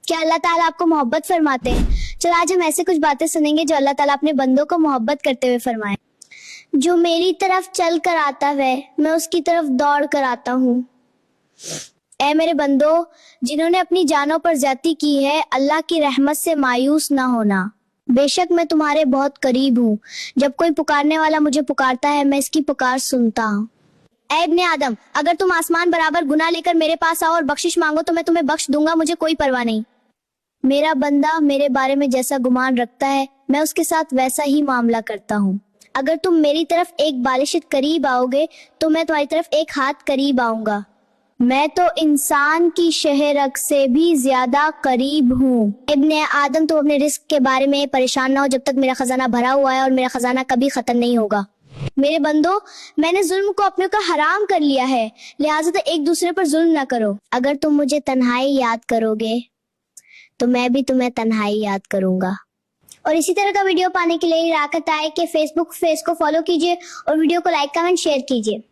کیا اللہ تعالیٰ آپ کو محبت فرماتے ہیں؟ چلو آج ہم ایسے کچھ باتیں سنیں گے جو اللہ تعالیٰ اپنے بندوں کو محبت کرتے ہوئے فرمائے۔ جو میری طرف چل کر آتا ہے میں اس کی طرف دوڑ کر آتا ہوں۔ اے میرے بندو، جنہوں نے اپنی جانوں پر زیادتی کی ہے، اللہ کی رحمت سے مایوس نہ ہونا۔ بے شک میں تمہارے بہت قریب ہوں۔ جب کوئی پکارنے والا مجھے پکارتا ہے میں اس کی پکار سنتا ہوں۔ اے ابن آدم، اگر تم آسمان برابر گناہ لے کر میرے پاس آؤ اور بخشش مانگو تو میں تمہیں بخش دوں گا، مجھے کوئی پرواہ نہیں۔ میرا بندہ میرے بارے میں جیسا گمان رکھتا ہے میں اس کے ساتھ ویسا ہی معاملہ کرتا ہوں۔ اگر تم میری طرف ایک بالشت قریب آؤ گے تو میں تمہاری طرف ایک ہاتھ قریب آؤں گا۔ میں تو انسان کی شہرگ سے بھی زیادہ قریب ہوں۔ ابن آدم، تو اپنے رزق کے بارے میں پریشان نہ ہو جب تک میرا خزانہ بھرا ہوا ہے، اور میرا خزانہ کبھی ختم نہیں ہوگا۔ میرے بندو، میں نے ظلم کو اپنے کا حرام کر لیا ہے، لہٰذا تو ایک دوسرے پر ظلم نہ کرو۔ اگر تم مجھے تنہائی یاد کرو گے تو میں بھی تمہیں تنہائی یاد کروں گا۔ اور اسی طرح کا ویڈیو پانے کے لیے راکت آئے کہ فیس بک پیج کو فالو کیجیے اور ویڈیو کو لائک، کمنٹ، شیئر کیجیے۔